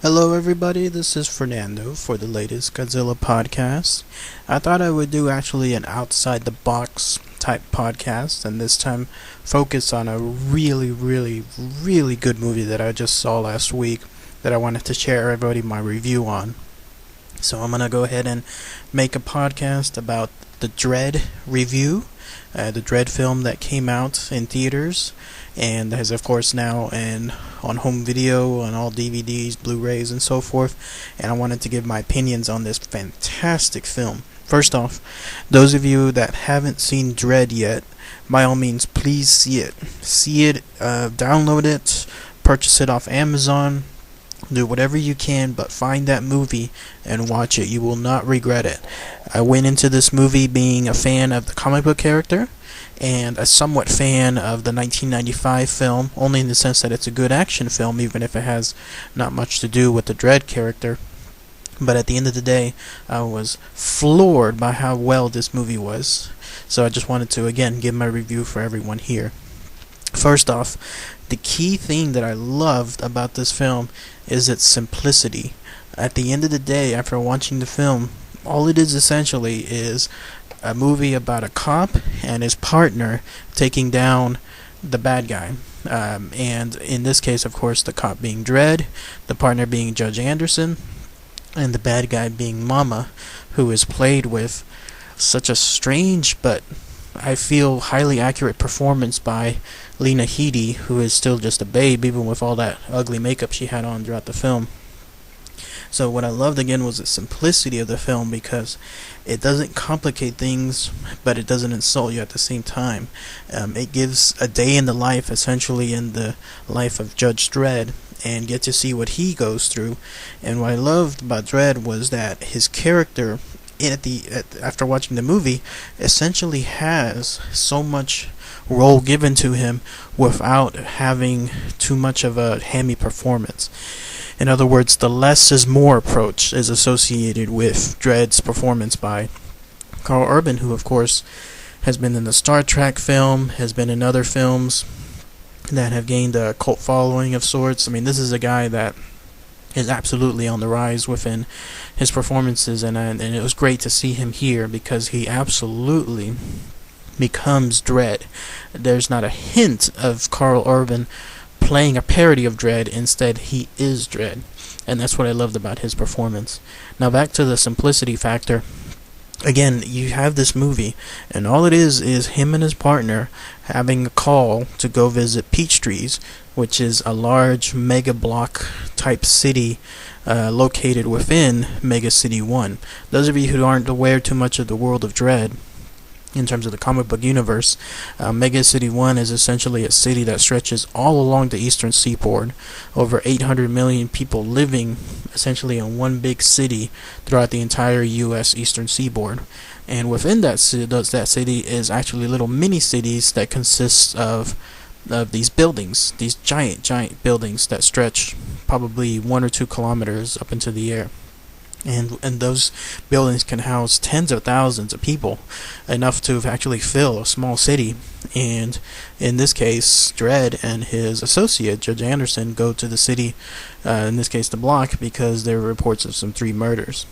Hello everybody, this is Fernando for the latest Godzilla podcast. I thought I would do actually an outside the box type podcast and this time focus on a really good movie that I just saw last week that I wanted to share everybody my review on. So I'm going to go ahead and make a podcast about the Dredd review, the Dredd film that came out in theaters and is of course now on home video, on all DVDs, Blu-rays, and so forth. And I wanted to give my opinions on this fantastic film. First off, those of you that haven't seen Dredd yet, by all means, please see it. Download it, purchase it off Amazon. Do whatever you can, but find that movie and watch it. You will not regret it. I went into this movie being a fan of the comic book character and a somewhat fan of the 1995 film, only in the sense that it's a good action film, even if it has not much to do with the Dredd character. But at the end of the day, I was floored by how well this movie was. So I just wanted to, again, give my review for everyone here. First off, the key thing that I loved about this film is its simplicity. At the end of the day, after watching the film, all it is essentially is a movie about a cop and his partner taking down the bad guy. And in this case, of course, the cop being Dredd, the partner being Judge Anderson, and the bad guy being Mama, who is played with such a strange but I feel highly accurate performance by Lena Headey, who is still just a babe, even with all that ugly makeup she had on throughout the film. So what I loved again was the simplicity of the film, because it doesn't complicate things, but it doesn't insult you at the same time. It gives a day in the life, essentially in the life of Judge Dredd, and get to see what he goes through. And what I loved about Dredd was that his character, after watching the movie, essentially has so much role given to him without having too much of a hammy performance. In other words, the less is more approach is associated with Dredd's performance by Karl Urban, who of course has been in the Star Trek film, has been in other films that have gained a cult following of sorts. I mean, this is a guy that is absolutely on the rise within his performances, and it was great to see him here because he absolutely becomes Dredd. There's not a hint of Karl Urban playing a parody of Dredd. Instead, he is Dredd, and that's what I loved about his performance. Now back to the simplicity factor. Again, you have this movie, and all it is him and his partner having a call to go visit Peachtrees, which is a large mega block type city located within Mega City 1. Those of you who aren't aware too much of the world of Dredd, in terms of the comic book universe, Mega City 1 is essentially a city that stretches all along the eastern seaboard. Over 800 million people living essentially in one big city throughout the entire U.S. eastern seaboard. And within that city is actually little mini cities that consist of these buildings, these giant buildings that stretch probably 1 or 2 kilometers up into the air. And those buildings can house tens of thousands of people, enough to actually fill a small city. And in this case, Dredd and his associate, Judge Anderson, go to the city, in this case the block, because there are reports of some 3 murders.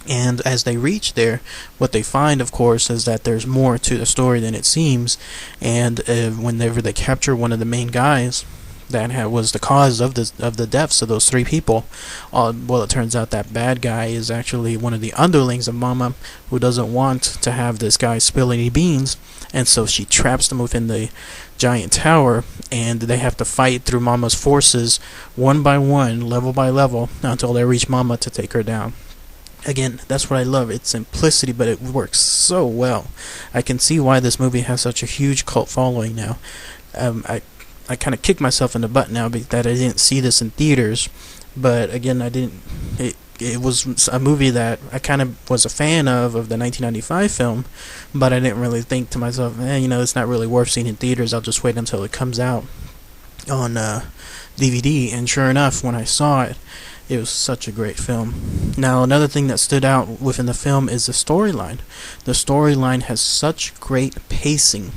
And as they reach there, what they find, of course, is that there's more to the story than it seems. And whenever they capture one of the main guys that was the cause of the deaths of those 3 people, well, it turns out that bad guy is actually one of the underlings of Mama, who doesn't want to have this guy spill any beans, and so she traps them within the giant tower, and they have to fight through Mama's forces one by one, level by level, until they reach Mama to take her down. Again, that's what I love. It's simplicity, but it works so well. I can see why this movie has such a huge cult following now. I kind of kick myself in the butt now that I didn't see this in theaters, but again, it was a movie that I kind of was a fan of the 1995 film, but I didn't really think to myself, it's not really worth seeing in theaters. I'll just wait until it comes out on DVD. And sure enough, when I saw it, it was such a great film. Now, another thing that stood out within the film is the storyline. The storyline has such great pacing.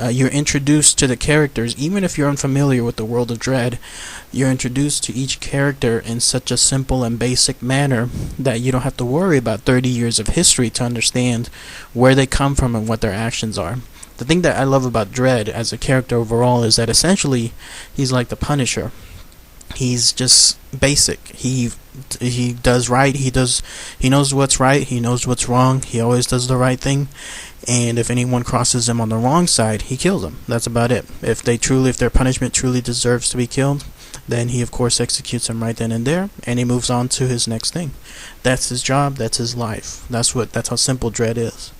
You're introduced to the characters, even if you're unfamiliar with the world of Dredd. You're introduced to each character in such a simple and basic manner that you don't have to worry about 30 years of history to understand where they come from and what their actions are. The thing that I love about Dredd as a character overall is that essentially he's like the Punisher. He's just basic. He does right. He knows what's right. He knows what's wrong. He always does the right thing. And if anyone crosses him on the wrong side, he kills them. That's about it. If their punishment truly deserves to be killed, then he of course executes them right then and there, and he moves on to his next thing. That's his job. That's his life. That's how simple Dredd is.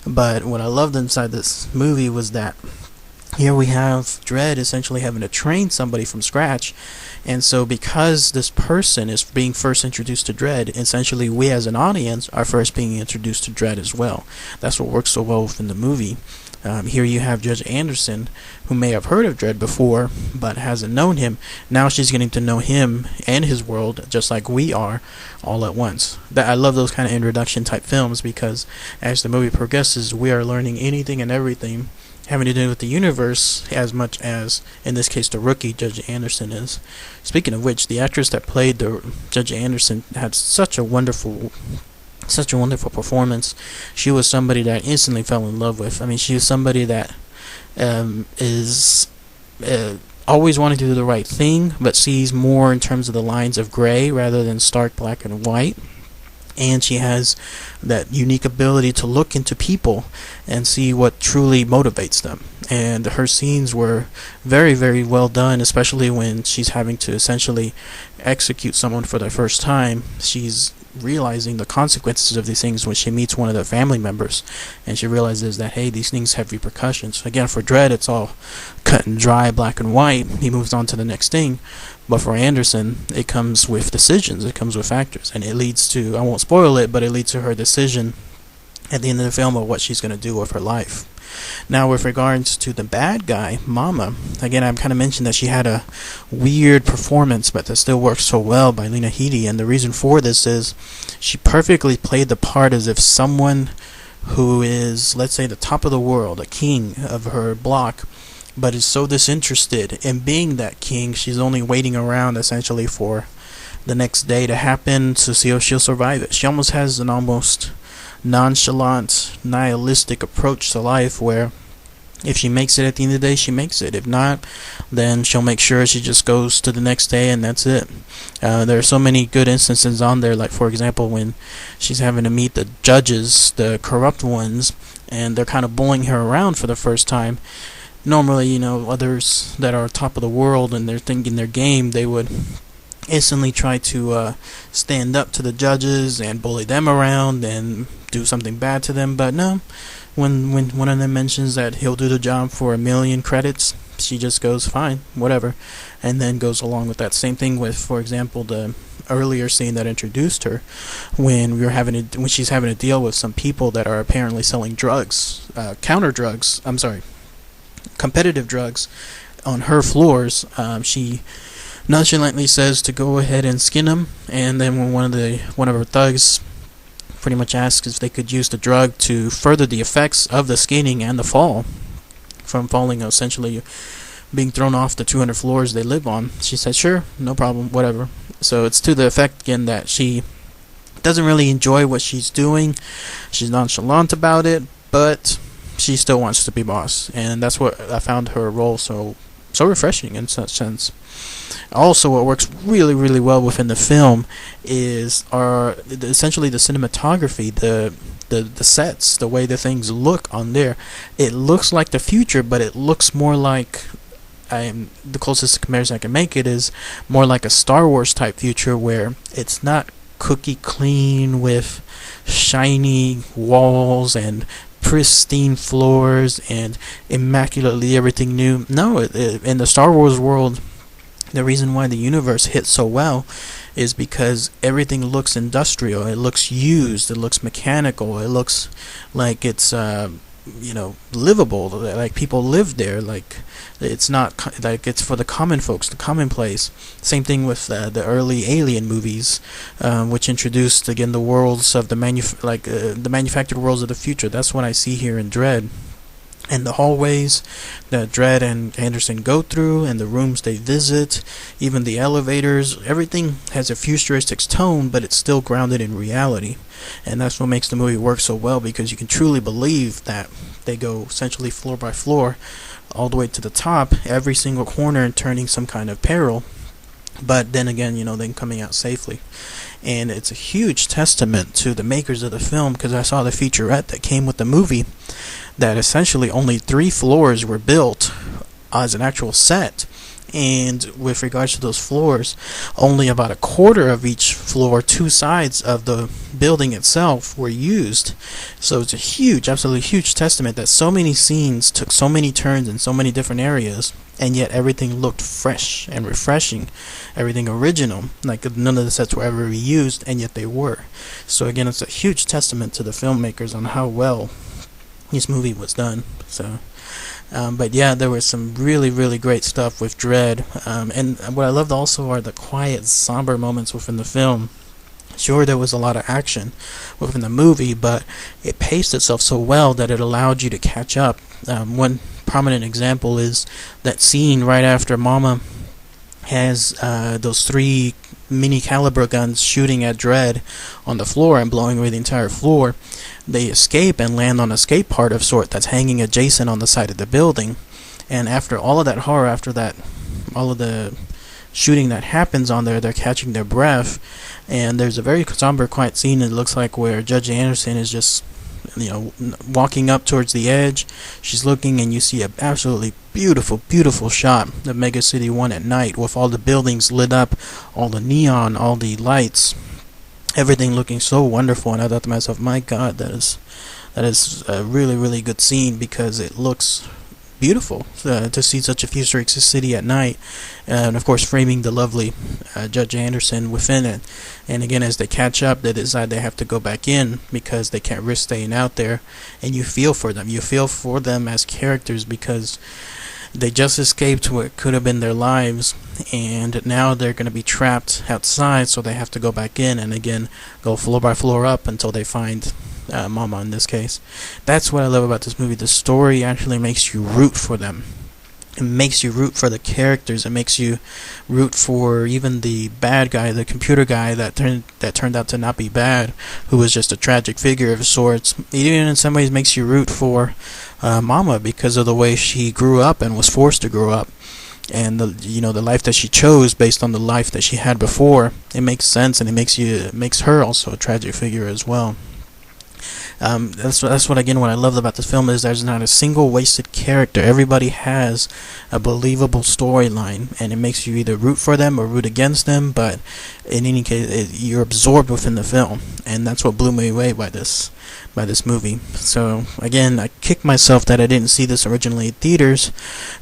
But what I loved inside this movie was that here we have Dredd essentially having to train somebody from scratch. And so because this person is being first introduced to Dredd, essentially we as an audience are first being introduced to Dredd as well. That's what works so well within the movie. Here you have Judge Anderson, who may have heard of Dredd before, but hasn't known him. Now she's getting to know him and his world, just like we are, all at once. I love those kind of introduction type films, because as the movie progresses, we are learning anything and everything having to do with the universe, as much as, in this case, the rookie Judge Anderson is. Speaking of which, the actress that played the Judge Anderson had such a wonderful performance. She was somebody that I instantly fell in love with. I mean, she was somebody that is always wanting to do the right thing, but sees more in terms of the lines of gray rather than stark black and white. And she has that unique ability to look into people and see what truly motivates them. And her scenes were very, very well done, especially when she's having to essentially execute someone for the first time. She's realizing the consequences of these things when she meets one of the family members, and she realizes that, hey, these things have repercussions. Again, for Dredd, it's all cut and dry, black and white. He moves on to the next thing. But for Anderson, it comes with decisions, it comes with factors, and it leads to, I won't spoil it, but it leads to her decision at the end of the film of what she's going to do with her life. Now, with regards to the bad guy, Mama, again, I've kind of mentioned that she had a weird performance, but that still works so well by Lena Headey, and the reason for this is she perfectly played the part as if someone who is, let's say, the top of the world, a king of her block, but is so disinterested in being that king, she's only waiting around essentially for the next day to happen to see if she'll survive it. She almost has an almost nonchalant, nihilistic approach to life, where if she makes it at the end of the day, she makes it. If not, then she'll make sure she just goes to the next day, and that's it. There are so many good instances on there, like for example when she's having to meet the judges, the corrupt ones, and they're kind of bullying her around for the first time. Normally, others that are top of the world and they're thinking their game, they would instantly try to stand up to the judges and bully them around and do something bad to them. But no, when one of them mentions that he'll do the job for 1 million credits, she just goes, fine, whatever, and then goes along with that. Same thing with, for example, the earlier scene that introduced her, when she's having to deal with some people that are apparently selling drugs, competitive drugs on her floors. She nonchalantly says to go ahead and skin them, and then when one of her thugs pretty much asks if they could use the drug to further the effects of the skinning and the fall from falling, essentially being thrown off the 200 floors they live on, she said sure, no problem, whatever. So it's to the effect again that she doesn't really enjoy what she's doing. She's nonchalant about it, but she still wants to be boss, and that's what I found her role so refreshing in such sense. Also, what works really, really well within the film is essentially the cinematography, the sets, the way the things look on there. It looks like the future, but it looks more like, the closest comparison I can make it is more like a Star Wars type future, where it's not cookie clean with shiny walls and pristine floors and immaculately everything new. No, in the Star Wars world, the reason why the universe hits so well is because everything looks industrial. It looks used. It looks mechanical. It looks like it's livable. Like people live there. Like it's not like it's for the common folks, the commonplace. Same thing with the early Alien movies, which introduced again the worlds of the manufactured worlds of the future. That's what I see here in Dredd. And the hallways that Dredd and Anderson go through, and the rooms they visit, even the elevators, everything has a futuristic tone, but it's still grounded in reality. And that's what makes the movie work so well, because you can truly believe that they go essentially floor by floor, all the way to the top, every single corner, and turning some kind of peril. But then again, then coming out safely. And it's a huge testament to the makers of the film, because I saw the featurette that came with the movie, that essentially only 3 floors were built as an actual set. And with regards to those floors, only about a quarter of each floor, 2 sides of the building itself, were used. So it's a huge, absolutely huge testament that so many scenes took so many turns in so many different areas, and yet everything looked fresh and refreshing, everything original, like none of the sets were ever reused, and yet they were. So again, it's a huge testament to the filmmakers on how well this movie was done. So but yeah, there was some really, really great stuff with Dredd, and what I loved also are the quiet, somber moments within the film. Sure, there was a lot of action within the movie, but it paced itself so well that it allowed you to catch up. One prominent example is that scene right after Mama has those 3 mini caliber guns shooting at Dredd on the floor and blowing away the entire floor. They escape and land on a skate park of sort that's hanging adjacent on the side of the building. And after all of that horror, after that, all of the shooting that happens on there, they're catching their breath, and there's a very somber, quiet scene, it looks like, where Judge Anderson is just walking up towards the edge. She's looking, and you see a absolutely beautiful, beautiful shot of Mega City 1 at night, with all the buildings lit up, all the neon, all the lights, everything looking so wonderful. And I thought to myself, my God, that is a really, really good scene, because it looks beautiful to see such a futuristic city at night, and of course framing the lovely Judge Anderson within it. And again, as they catch up, they decide they have to go back in because they can't risk staying out there, and you feel for them. You feel for them as characters, because they just escaped what could have been their lives, and now they're going to be trapped outside, so they have to go back in and again go floor by floor up until they find Mama in this case. That's what I love about this movie. The story actually makes you root for them. It makes you root for the characters. It makes you root for even the bad guy, the computer guy that turned out to not be bad, who was just a tragic figure of sorts. It even in some ways makes you root for Mama, because of the way she grew up and was forced to grow up, and the life that she chose based on the life that she had before. It makes sense, and it makes her also a tragic figure as well. That's what again what I love about this film is there's not a single wasted character. Everybody has a believable storyline, and it makes you either root for them or root against them, but in any case you're absorbed within the film, and that's what blew me away by this movie. So again, I kick myself that I didn't see this originally in theaters,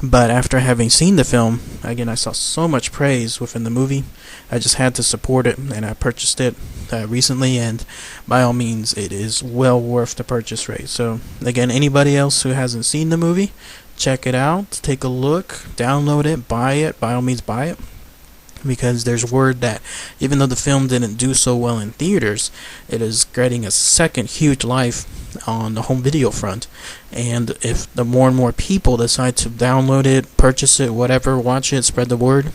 but after having seen the film, again, I saw so much praise within the movie. I just had to support it, and I purchased it recently, and by all means it is well worth the purchase rate. So again, anybody else who hasn't seen the movie, check it out, take a look, download it, buy it, by all means buy it, because there's word that even though the film didn't do so well in theaters, it is getting a second huge life on the home video front. And if the more and more people decide to download it, purchase it, whatever, watch it, spread the word,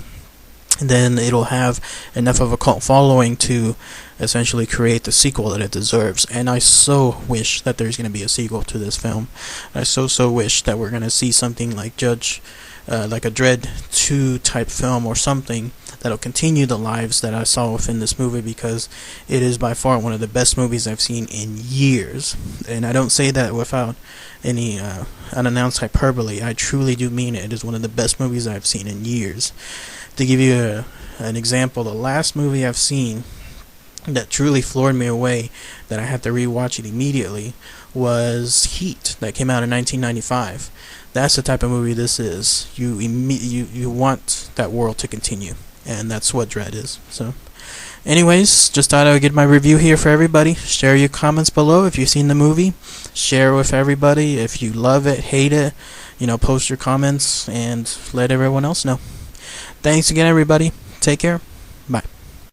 then it'll have enough of a cult following to essentially create the sequel that it deserves. And I so wish that there's going to be a sequel to this film. I so wish that we're going to see something like like a Dredd 2 type film or something that'll continue the lives that I saw within this movie, because it is by far one of the best movies I've seen in years. And I don't say that without any unannounced hyperbole. I truly do mean it. It is one of the best movies I've seen in years. To give you an example, the last movie I've seen that truly floored me away, that I had to rewatch it immediately, was Heat, that came out in 1995. That's the type of movie this is. You want that world to continue, and that's what Dredd is. So anyways, just thought I would get my review here for everybody. Share your comments below if you've seen the movie. Share with everybody if you love it, hate it. Post your comments and let everyone else know. Thanks again, everybody. Take care. Bye.